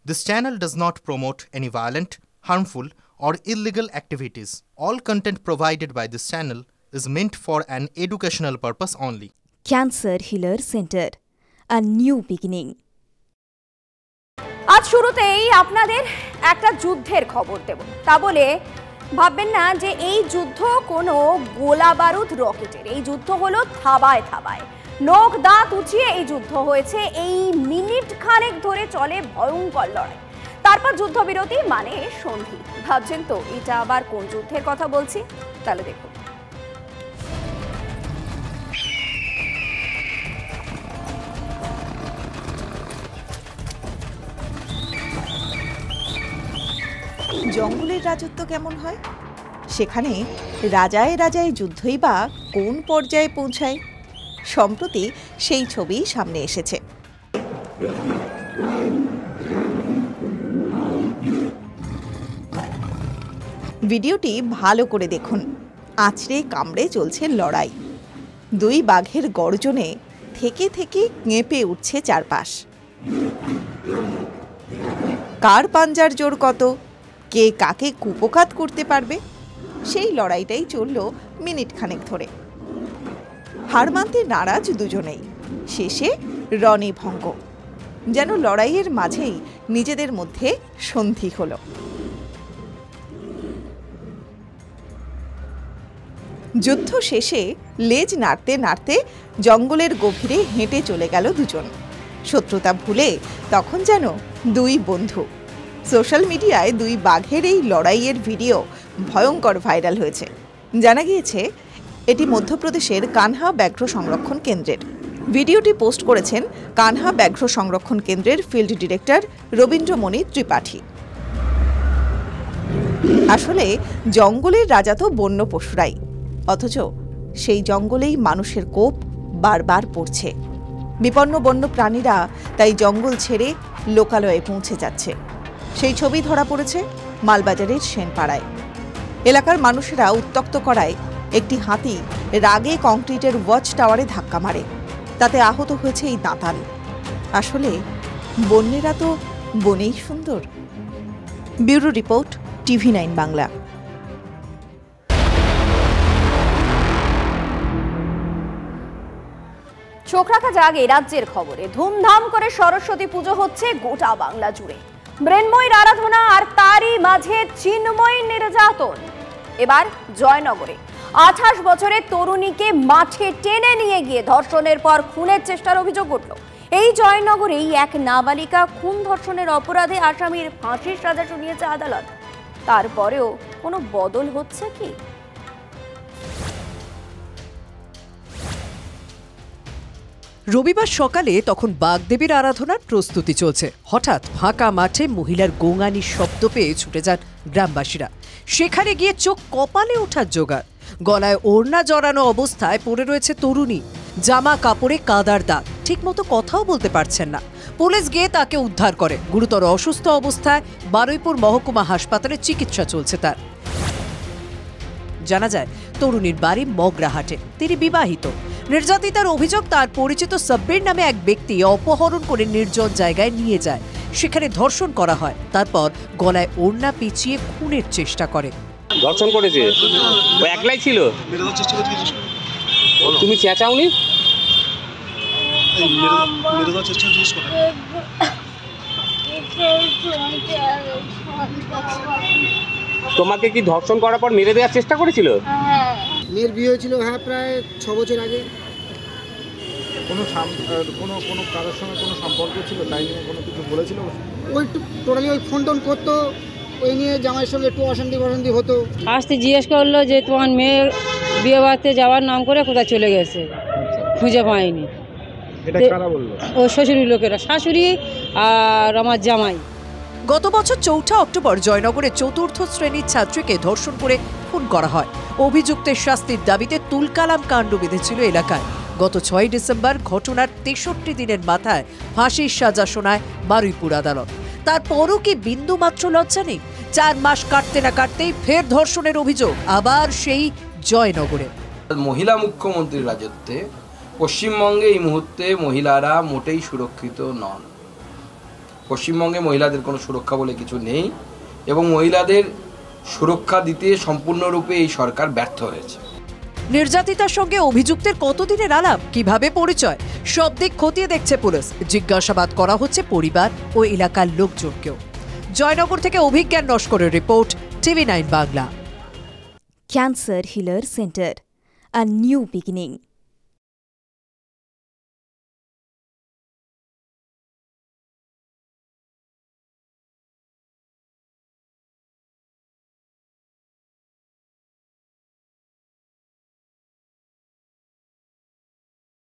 This channel does not promote any violent, harmful, or illegal activities. All content provided by this channel is meant for an educational purpose only. Cancer Healer Center, a new beginning. আজ শুরুতেই আপনাদের একটা যুদ্ধের খবর দেব। তা বলে ভাববেন না যে এই যুদ্ধ কোনো গোলা বারুদ রকেটের। এই যুদ্ধ হলো থাবায় থাবায়, নখ দাঁত উঁচিয়ে এই যুদ্ধ হয়েছে। এই মিনিট খানেক ধরে চলে ভয়ঙ্কর লড়াই। তারপর যুদ্ধবিরতি মানে সন্ধি। ভাবছেন তো এটা আবার কোন যুদ্ধের কথা বলছি? তাহলে দেখুন। জঙ্গলের রাজত্ব কেমন হয়, সেখানে রাজায় রাজায় যুদ্ধই বা কোন পর্যায়ে পৌঁছায়, সম্প্রতি সেই ছবি সামনে এসেছে। ভিডিওটি ভালো করে দেখুন। আঁচড়ে কামড়ে চলছে লড়াই। দুই বাঘের গর্জনে থেকে থেকে কেঁপে উঠছে চারপাশ। কার পাঞ্জার জোর কত, কে কাকে কুপোকাত করতে পারবে, সেই লড়াইটাই চলল মিনিট খানেক ধরে। হার মানতে নারাজ দুজনেই, শেষে রণে ভঙ্গ। যেন লড়াইয়ের মাঝেই নিজেদের মধ্যে সন্ধি হলো। যুদ্ধ শেষে লেজ নাড়তে নাড়তে জঙ্গলের গভীরে হেঁটে চলে গেল দুজন। শত্রুতা ভুলে তখন যেন দুই বন্ধু। সোশ্যাল মিডিয়ায় দুই বাঘের এই লড়াইয়ের ভিডিও ভয়ঙ্কর ভাইরাল হয়েছে। জানা গিয়েছে এটি মধ্যপ্রদেশের কানহা ব্যাঘ্র সংরক্ষণ কেন্দ্রের। ভিডিওটি পোস্ট করেছেন কানহা ব্যাঘ্র সংরক্ষণ কেন্দ্রের ফিল্ড ডিরেক্টর রবীন্দ্রমণি ত্রিপাঠী। আসলে জঙ্গলের রাজা তো বন্য পশুরাই, অথচ সেই জঙ্গলেই মানুষের কোপ বারবার পড়ছে। বিপন্ন বন্য প্রাণীরা তাই জঙ্গল ছেড়ে লোকালয়ে পৌঁছে যাচ্ছে। সেই ছবি ধরা পড়েছে মালবাজারের সেনপাড়ায়। এলাকার মানুষেরা উত্তক্ত করায় একটি হাতি রাগে কংক্রিটের ওয়াচ টাওয়ারে ধাক্কা মারে। তাতে আহত হয়েছে এই দাঁতাল। আসলে বন্যেরা তো বনেই সুন্দর। Bureau report, TV9 Bangla. চোখ রাখা যাক এই রাজ্যের খবরে। ধুমধাম করে সরস্বতী পুজো হচ্ছে গোটা বাংলা জুড়ে। মৃন্ময়ীর আরাধনা আর তারই মাঝে চিন্ময় নির্যাতন। এবার জয়নগরে 28 বছরের তরুণীকে মাঠে টেনে নিয়ে গিয়ে ধর্ষণের পর খুনের চেষ্টার অভিযোগ উঠল। এই জয়নগরেই এক নাবালিকা খুন ধর্ষণের অপরাধে আসামির ফাঁসির সাজা শুনিয়েছে আদালত। তারপরেও কোনো বদল হচ্ছে কি? রবিবার সকালে তখন বাগদেবীর আরাধনার প্রস্তুতি চলছে। হঠাৎ ফাঁকা মাঠে মহিলার গোঙানির শব্দ পেয়ে ছুটে যান গ্রামবাসীরা। সেখানে গিয়ে চোখ কপালে ওঠার জোগাড়। গলায় ওড়না জড়ানো অবস্থায় পড়ে রয়েছে তরুণী। জামা কাপড়ে কাদার দাগ, ঠিকমতো কথাও বলতে পারছেন না। পুলিশ গিয়ে তাকে উদ্ধার করে। গুরুতর অসুস্থ অবস্থায় বারুইপুর মহকুমা হাসপাতালে চিকিৎসা চলছে তার। জানা যায় তরুণীর বাড়ি মগরাহাটে। তিনি বিবাহিত। নির্যাতিতার অভিযোগ, তার পরিচিত সাব্বির নামে এক ব্যক্তি অপহরণ করে নির্জন জায়গায় নিয়ে যায়। সেখানে ধর্ষণ করা হয়। তারপর গলায় ওড়না পেঁচিয়ে খুনের চেষ্টা করে। ধর্ষণ করেছে, ও একলাই ছিল। তুমি চেঁচাওনি? তোমাকে কি ধর্ষণ করার পর মেরে দেওয়ার চেষ্টা করেছিল? মেয়ের বিয়ে হয়েছিল প্রায় 6 বছর আগে। কোনো কারোর সঙ্গে কোনো সম্পর্ক ছিল, তাই নিয়ে কোনো কিছু বলেছিল? ওই একটু টোটালি ওই ফোন টোন করতো, ওই নিয়ে জামাইয়ের সঙ্গে একটু অশান্তি হতো। আসতে জিজ্ঞেস করলো যে তোমার মেয়ে বিয়ে বাড়িতে যাওয়ার নাম করে কোথায় চলে গেছে, খুঁজে পায়নি। এটা কারা বললো? ও শ্বশুরি লোকেরা, শাশুড়ি আর আমার জামাই। গত বছর 4 অক্টোবর জয়নগরে 4র্থ শ্রেণীর ছাত্রীকে ধর্ষণ করে খুন করা হয়। অভিযুক্তের শাস্তির দাবিতে তুলকালাম কাণ্ড বেঁধেছিল এলাকায়। গত 6 ডিসেম্বর ঘটনার 63 দিনের মাথায় ফাঁসির সাজা শোনায় বারুইপুর আদালত। তারপরও কি বিন্দু মাত্র লজ্জা নেই? 4 মাস কাটতে না কাটতেই ফের ধর্ষণের অভিযোগ, আবার সেই জয়নগরে। মহিলা মুখ্যমন্ত্রীর রাজত্বে পশ্চিমবঙ্গে এই মুহূর্তে মহিলারা মোটেই সুরক্ষিত নন। পশ্চিমবঙ্গে মহিলাদের কোনো সুরক্ষা বলে কিছু নেই এবং মহিলাদের সুরক্ষা দিতে সম্পূর্ণরূপে এই সরকার ব্যর্থ হয়েছে। নির্যাতিতার সঙ্গে অভিযুক্তের কতদিনের আলাপ, কিভাবে পরিচয়, সব দিক খতিয়ে দেখছে পুলিশ। জিজ্ঞাসাবাদ করা হচ্ছে পরিবার ও এলাকার লোকজনকেও। জয়নগর থেকে অভিজ্ঞান নস্করের রিপোর্ট, TV9 Bangla. Cancer Healer Center, a new beginning.